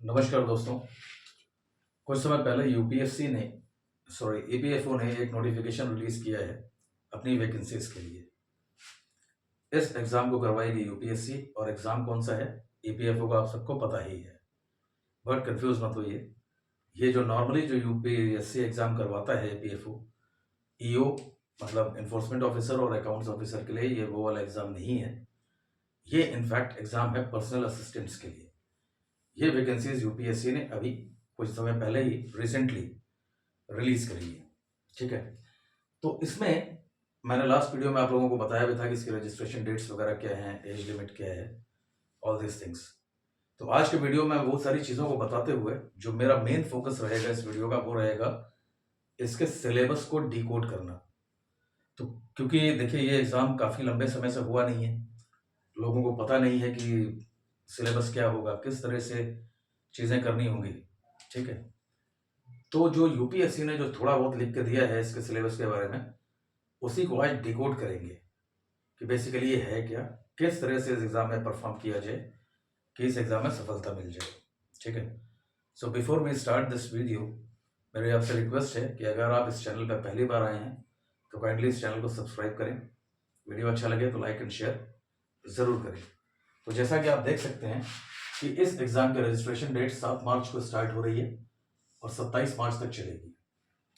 नमस्कार दोस्तों। कुछ समय पहले ईपीएफओ ने एक नोटिफिकेशन रिलीज किया है अपनी वैकेंसीज के लिए। इस एग्जाम को करवाएगी यूपीएससी और एग्जाम कौन सा है ईपीएफओ का आप सबको पता ही है। बट कंफ्यूज मत होइए, ये जो नॉर्मली जो यूपीएससी एग्जाम करवाता है ईपीएफओ, ईओ मतलब इन्फोर्समेंट ऑफिसर और अकाउंट्स ऑफिसर के लिए ये वो वाला एग्जाम नहीं है। ये इनफैक्ट एग्जाम है पर्सनल असिस्टेंट्स के लिए। ये वैकेंसीज यूपीएससी ने अभी कुछ समय पहले ही रिसेंटली रिलीज करी है। ठीक है, तो इसमें मैंने लास्ट वीडियो में आप लोगों को बताया भी था कि इसकी रजिस्ट्रेशन डेट्स वगैरह क्या हैं, एज लिमिट क्या है, ऑल दिस थिंग्स। तो आज के वीडियो में वो सारी चीज़ों को बताते हुए जो मेरा मेन फोकस रहेगा इस वीडियो का वो रहेगा इसके सिलेबस को डिकोड करना। तो क्योंकि देखिए ये एग्ज़ाम काफ़ी लंबे समय से हुआ नहीं है, लोगों को पता नहीं है कि सिलेबस क्या होगा, किस तरह से चीज़ें करनी होंगी। ठीक है, तो जो यूपीएससी ने जो थोड़ा बहुत लिख के दिया है इसके सिलेबस के बारे में, उसी को आज डिकोड करेंगे कि बेसिकली ये है क्या, किस तरह से इस एग्ज़ाम में परफॉर्म किया जाए कि इस एग्ज़ाम में सफलता मिल जाए। ठीक है, so before we start this video, मेरी आपसे रिक्वेस्ट है कि अगर आप इस चैनल पर पहली बार आए हैं तो काइंडली इस चैनल को सब्सक्राइब करें। वीडियो अच्छा लगे तो लाइक एंड शेयर ज़रूर करें। तो जैसा कि आप देख सकते हैं कि इस एग्ज़ाम की रजिस्ट्रेशन डेट 7 मार्च को स्टार्ट हो रही है और 27 मार्च तक चलेगी।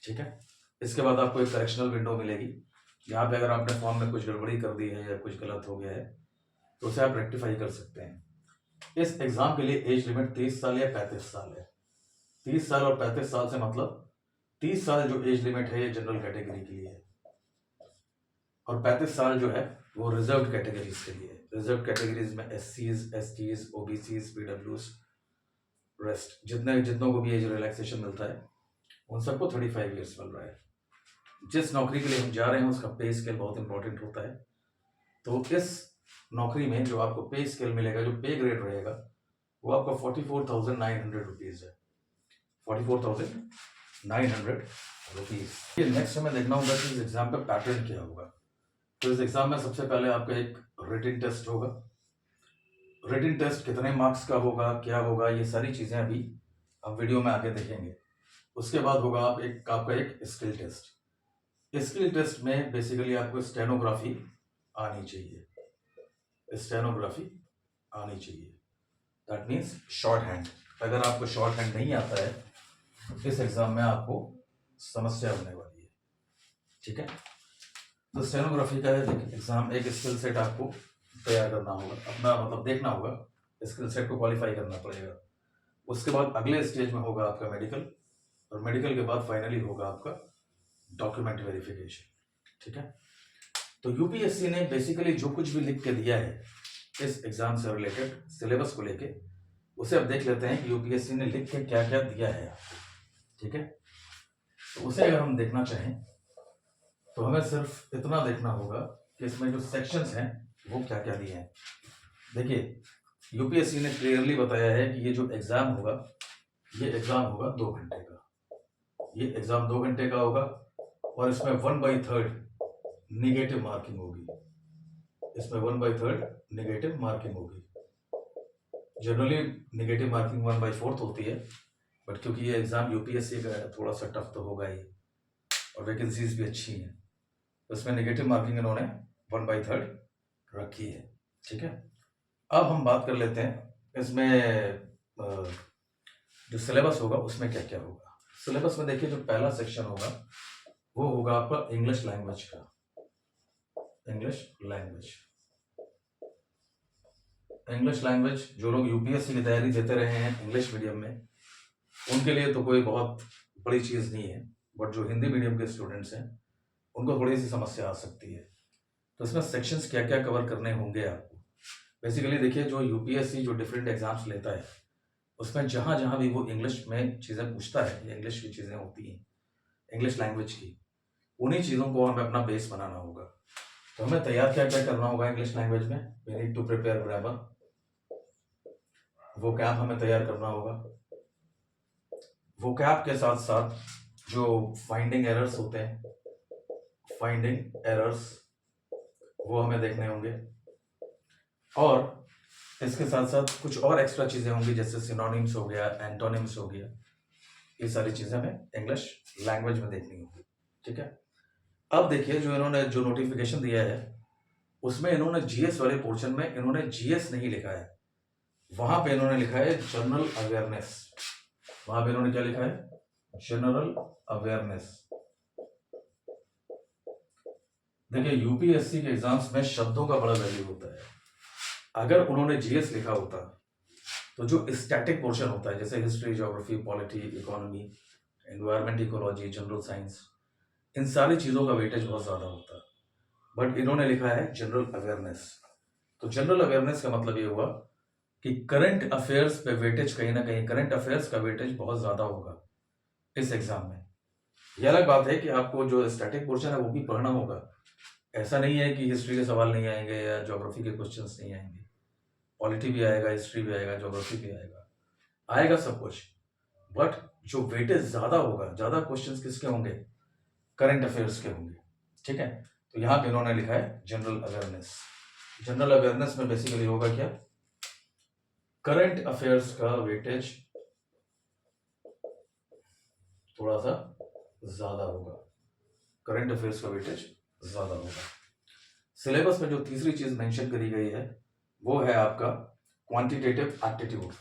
ठीक है, इसके बाद आपको एक करेक्शनल विंडो मिलेगी जहाँ पे अगर आपने फॉर्म में कुछ गड़बड़ी कर दी है या कुछ गलत हो गया है तो उसे आप रेक्टिफाई कर सकते हैं। इस एग्ज़ाम के लिए एज लिमिट 30 साल या 35 साल है। 30 साल और 35 साल से मतलब 30 साल जो एज लिमिट है ये जनरल कैटेगरी के लिए है और 35 साल जो है वो रिजर्व कैटेगरीज के लिए है। रिजर्व कैटेगरीज में एससीज, एसटीज, ओबीसीज, पीडब्ल्यूज, रेस्ट जितनों को भी एज रिलैक्सेशन मिलता है उन सबको 35 ईयर्स मिल रहा है। जिस नौकरी के लिए हम जा रहे हैं उसका पे स्केल बहुत इंपॉर्टेंट होता है। तो इस नौकरी में जो आपको पे स्केल मिलेगा, जो पे ग्रेड रहेगा, वो आपका 44,900 रुपीज़ है। 44,900 रुपीज़। ये नेक्स्ट हमें देखना होगा कि इस एग्ज़ाम का पैटर्न क्या होगा। तो इस एग्ज़ाम में सबसे पहले आपका एक रिटन टेस्ट होगा। रिटन टेस्ट कितने मार्क्स का होगा, क्या होगा, ये सारी चीज़ें अभी हम वीडियो में आगे देखेंगे। उसके बाद होगा आपका एक स्किल टेस्ट। स्किल टेस्ट में बेसिकली आपको स्टेनोग्राफी आनी चाहिए। स्टेनोग्राफी आनी चाहिए, दैट मीन्स शॉर्ट हैंड। अगर आपको शॉर्ट हैंड नहीं आता है तो इस एग्जाम में आपको समस्या होने वाली है। ठीक है, तो स्टेनोग्राफी का एग्जाम एक स्किल सेट आपको तैयार करना होगा, अपना मतलब देखना होगा, स्किल सेट को क्वालिफाई करना पड़ेगा। उसके बाद अगले स्टेज में होगा आपका मेडिकल और मेडिकल के बाद फाइनली होगा आपका डॉक्यूमेंट वेरिफिकेशन। ठीक है, तो यूपीएससी ने बेसिकली जो कुछ भी लिख के दिया है इस एग्जाम से रिलेटेड सिलेबस को लेके, उसे अब देख लेते हैं कि यूपीएससी ने लिख के क्या क्या दिया है आपको। ठीक है, तो उसे अगर हम देखना चाहें तो हमें सिर्फ इतना देखना होगा कि इसमें जो सेक्शंस हैं वो क्या क्या दिए हैं। देखिए, यूपीएससी ने क्लियरली बताया है कि ये जो एग्जाम होगा ये एग्जाम होगा 2 घंटे का। ये एग्जाम 2 घंटे का होगा और इसमें 1/3 निगेटिव मार्किंग होगी। इसमें 1/3 निगेटिव मार्किंग होगी। जनरली निगेटिव मार्किंग 1/4 होती है, बट क्योंकि ये एग्जाम यूपीएससी का है थोड़ा सा टफ तो होगा ही और वैकेंसीज भी अच्छी हैं, तो इसमें निगेटिव मार्किंग इन्होंने 1/3 रखी है। ठीक है, अब हम बात कर लेते हैं इसमें जो सिलेबस होगा उसमें क्या क्या होगा। सिलेबस में देखिए, जो पहला सेक्शन होगा वो होगा आपका इंग्लिश लैंग्वेज का। इंग्लिश लैंग्वेज जो लोग यूपीएससी की तैयारी देते रहे हैं इंग्लिश मीडियम में, उनके लिए तो कोई बहुत बड़ी चीज़ नहीं है, बट जो हिंदी मीडियम के स्टूडेंट्स हैं उनको थोड़ी सी समस्या आ सकती है। तो इसमें सेक्शंस क्या क्या कवर करने होंगे आपको। बेसिकली देखिए, जो यूपीएससी जो डिफरेंट एग्जाम्स लेता है उसमें जहाँ जहाँ भी वो इंग्लिश में चीज़ें पूछता है या इंग्लिश की चीज़ें होती हैं इंग्लिश लैंग्वेज की, उन्हीं चीज़ों को हमें अपना बेस बनाना होगा। तो हमें तैयार क्या क्या करना होगा इंग्लिश लैंग्वेज में। We need to prepare grammar, वो कैप हमें तैयार करना होगा। वो कैप के साथ साथ जो फाइंडिंग एरर्स होते हैं, फाइंडिंग एरर्स वो हमें देखने होंगे। और इसके साथ साथ कुछ और एक्स्ट्रा चीज़ें होंगी, जैसे सिनोनिम्स हो गया, एंटोनिम्स हो गया, ये सारी चीज़ें हमें इंग्लिश लैंग्वेज में देखनी होगी। ठीक है, अब देखिए जो इन्होंने जो नोटिफिकेशन दिया है उसमें इन्होंने जीएस वाले पोर्शन में इन्होंने जीएस नहीं लिखा है, वहां पे इन्होंने लिखा है जनरल अवेयरनेस। वहां पे इन्होंने क्या लिखा है? General awareness. देखिए यूपीएससी के एग्जाम्स में शब्दों का बड़ा वैल्यू होता है। अगर उन्होंने जीएस लिखा होता तो जो स्टैटिक पोर्शन होता है, जैसे history, geography, polity, economy, environment, ecology, general science, इन सारी चीज़ों का वेटेज बहुत ज़्यादा होता है। बट इन्होंने लिखा है जनरल अवेयरनेस। तो जनरल अवेयरनेस का मतलब ये हुआ कि करंट अफेयर्स पे वेटेज, कहीं ना कहीं करंट अफेयर्स का वेटेज बहुत ज़्यादा होगा इस एग्जाम में। यह अलग बात है कि आपको जो स्टैटिक पोर्शन है वो भी पढ़ना होगा। ऐसा नहीं है कि हिस्ट्री के सवाल नहीं आएंगे या ज्योग्राफी के क्वेश्चंस नहीं आएंगे, पॉलिटी भी आएगा, हिस्ट्री भी आएगा, ज्योग्राफी भी आएगा, आएगा सब कुछ। बट जो वेटेज ज़्यादा होगा, ज़्यादा क्वेश्चंस किसके होंगे? करंट अफेयर्स के होंगे। ठीक है, तो यहाँ पे इन्होंने लिखा है जनरल अवेयरनेस। जनरल अवेयरनेस में बेसिकली होगा क्या? करंट अफेयर्स का वेटेज थोड़ा सा ज्यादा होगा, करंट अफेयर्स का वेटेज ज्यादा होगा। सिलेबस में जो तीसरी चीज मेंशन करी गई है वो है आपका क्वांटिटेटिव एप्टीट्यूड।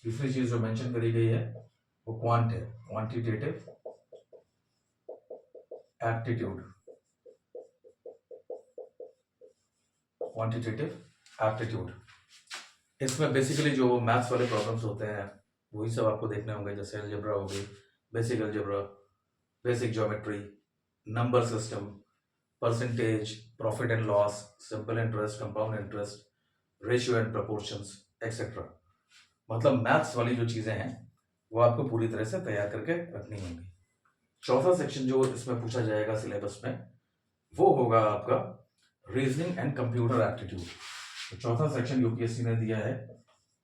तीसरी चीज जो मेंशन करी गई है वो क्वांट है, क्वांटिटेटिव एप्टीट्यूड। क्वांटिटेटिव एप्टीट्यूड, इसमें बेसिकली जो मैथ्स वाले प्रॉब्लम्स होते हैं वही सब आपको देखने होंगे, जैसे अलजेब्रा हो गई, basic algebra, basic geometry, number system, percentage, profit and loss, simple interest, compound interest, ratio and proportions, etcetera. मतलब मैथ्स वाली जो चीज़ें हैं वो आपको पूरी तरह से तैयार करके रखनी होंगी। चौथा सेक्शन जो इसमें पूछा जाएगा सिलेबस में वो होगा आपका रीजनिंग एंड कंप्यूटर एप्टीट्यूड। तो चौथा सेक्शन यूपीएससी ने दिया है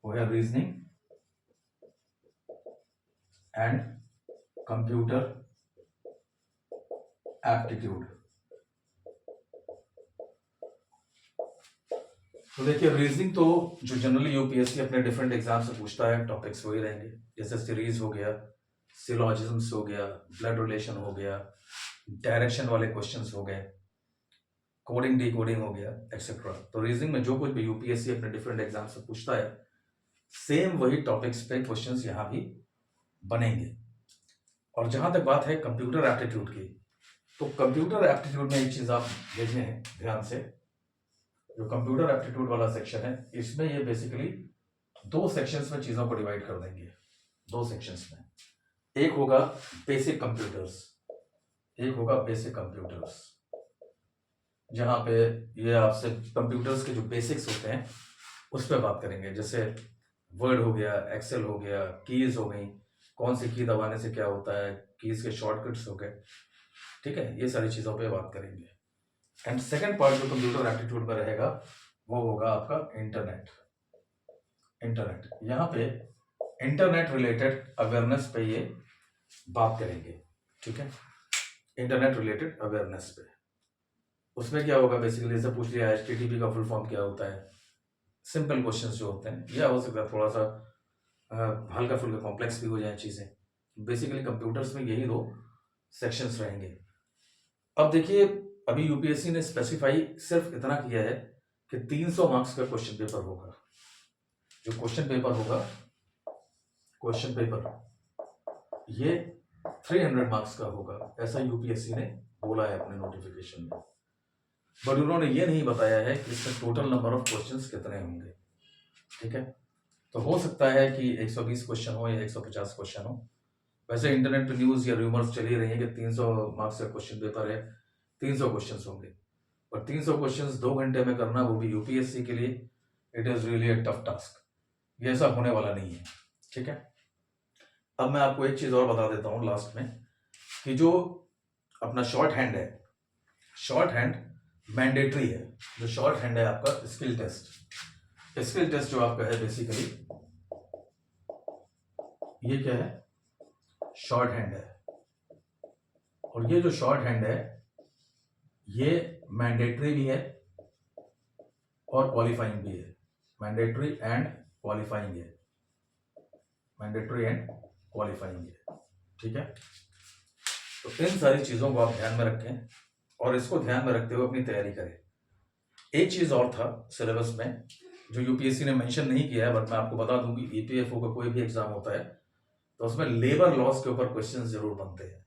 वो है रीजनिंग एंड कंप्यूटर एप्टीट्यूड। तो देखिए रीजनिंग तो जो जनरली यूपीएससी अपने डिफरेंट एग्जाम से पूछता है टॉपिक्स वही रहेंगे, जैसे सीरीज हो गया, सिलॉजिज्म्स हो गया, ब्लड रिलेशन हो गया, डायरेक्शन वाले क्वेश्चंस हो गए, कोडिंग डिकोडिंग हो गया, एक्सेट्रा। तो रीजनिंग में जो कुछ भी यूपीएससी अपने डिफरेंट एग्जाम से पूछता है सेम वही टॉपिक्स पे क्वेश्चंस यहाँ भी बनेंगे। और जहां तक बात है कंप्यूटर एप्टीट्यूड की, तो कंप्यूटर एप्टीट्यूड में एक चीज आप देखें ध्यान से, जो कंप्यूटर एप्टीट्यूड वाला सेक्शन है इसमें ये बेसिकली दो सेक्शंस में चीजों को डिवाइड कर देंगे। दो सेक्शंस में, एक होगा बेसिक कंप्यूटर्स, एक होगा बेसिक कंप्यूटर्स, जहां पे ये आपसे कंप्यूटर्स के जो बेसिक्स होते हैं उस पर बात करेंगे, जैसे वर्ड हो गया, एक्सेल हो गया, कीज हो गई, कौन सी की दबाने से क्या होता है, कीज के शॉर्टकट्स हो गए। ठीक है, ये सारी चीज़ों पे बात करेंगे। एंड सेकंड पार्ट जो कंप्यूटर एप्टीट्यूड में रहेगा वो होगा आपका इंटरनेट। इंटरनेट, यहाँ पे इंटरनेट रिलेटेड अवेयरनेस पे ये बात करेंगे। ठीक है, इंटरनेट रिलेटेड अवेयरनेस पे उसमें क्या होगा बेसिकली, जैसे पूछ लिया HTTP का फुल फॉर्म क्या होता है, सिंपल क्वेश्चंस जो होते हैं, या हो सकता है थोड़ा सा हल्का फुल्का कॉम्प्लेक्स भी हो जाए चीज़ें। बेसिकली कंप्यूटर्स में यही दो सेक्शंस रहेंगे। अब देखिए अभी यूपीएससी ने स्पेसिफाई सिर्फ इतना किया है कि 300 मार्क्स का क्वेश्चन पेपर होगा। जो क्वेश्चन पेपर होगा, क्वेश्चन पेपर ये 300 मार्क्स का होगा, ऐसा यूपीएससी ने बोला है अपने नोटिफिकेशन में। बट उन्होंने ये नहीं बताया है कि इसमें टोटल नंबर ऑफ क्वेश्चंस कितने होंगे। ठीक है, तो हो सकता है कि 120 क्वेश्चन हो या 150 क्वेश्चन हो। वैसे इंटरनेट पे न्यूज़ या रूमर्स चली रही है कि 300 मार्क्स का क्वेश्चन पेपर है, 300 क्वेश्चंस होंगे। और 300 क्वेश्चंस 2 घंटे में करना, वो भी यूपीएससी के लिए, it is really a tough task. ये ऐसा होने वाला नहीं है। ठीक है, अब मैं आपको एक चीज़ और बता देता हूँ लास्ट में, कि जो अपना शॉर्ट हैंड है, शॉर्ट हैंड मैंडेटरी है। जो शॉर्ट हैंड है आपका स्किल टेस्ट, स्किल टेस्ट जो आपका है बेसिकली ये क्या है, शॉर्ट हैंड है। और ये जो शॉर्ट हैंड है ये मैंडेटरी भी है और क्वालिफाइंग भी है। मैंडेटरी एंड क्वालिफाइंग है, मैंडेटरी एंड क्वालिफाइंग है, ठीक है। तो इन सारी चीज़ों को आप ध्यान में रखें और इसको ध्यान में रखते हुए अपनी तैयारी करें। एक चीज़ और था सिलेबस में जो यूपीएससी ने मेंशन नहीं किया है, बट मैं आपको बता दूं कि ईपीएफओ का कोई भी एग्जाम होता है तो उसमें लेबर लॉज के ऊपर क्वेश्चन जरूर बनते हैं,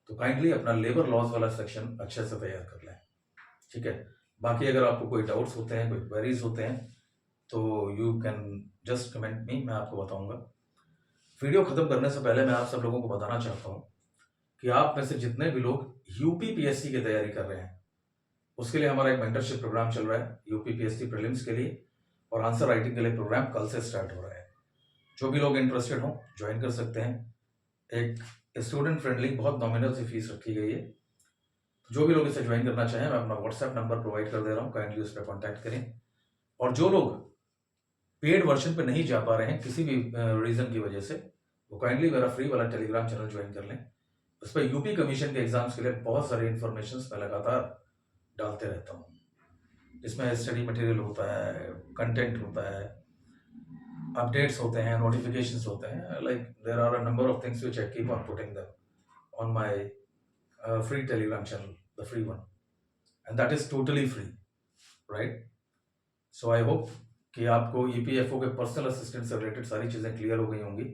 तो काइंडली अपना लेबर लॉज वाला सेक्शन अच्छे से तैयार कर लें, ठीक है। बाकी अगर आपको कोई डाउट्स होते हैं, कोई क्वेरीज होते हैं, तो you can just comment me, मैं आपको बताऊंगा। वीडियो खत्म करने से पहले मैं आप सब लोगों को बताना चाहता हूँ कि आप में से जितने भी लोग यूपीपीएससी की तैयारी कर रहे हैं, उसके लिए हमारा एक मेंटरशिप प्रोग्राम चल रहा है यूपीपीएससी प्रीलिम्स के लिए, और आंसर राइटिंग के लिए प्रोग्राम कल से स्टार्ट हो रहा है। जो भी लोग इंटरेस्टेड हो ज्वाइन कर सकते हैं। एक स्टूडेंट फ्रेंडली बहुत नॉमिनल सी फीस रखी गई है। जो भी लोग इसे ज्वाइन करना चाहें, मैं अपना व्हाट्सएप नंबर प्रोवाइड कर दे रहा हूँ, काइंडली उस पर कॉन्टैक्ट करें। और जो लोग पेड वर्जन पे नहीं जा पा रहे हैं किसी भी रीजन की वजह से, वो काइंडली मेरा फ्री वाला टेलीग्राम चैनल ज्वाइन कर लें। उस पर यूपी कमीशन के एग्जाम्स के लिए बहुत सारे इन्फॉर्मेशन मैं लगातार डालते रहता हूँ। इसमें स्टडी मटेरियल होता है, कंटेंट होता है, अपडेट्स होते हैं, नोटिफिकेशंस होते हैं, like there are a number of things which I keep on putting them on my free Telegram channel, the free one, and that is totally free, right. So I hope कि आपको EPFO के personal assistant से related सारी चीज़ें clear हो गई होंगी,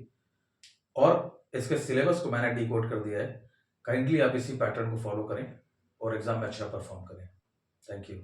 और इसके सिलेबस को मैंने डिकोड कर दिया है। काइंडली आप इसी पैटर्न को फॉलो करें और एग्जाम में अच्छा परफॉर्म करें। Thank you.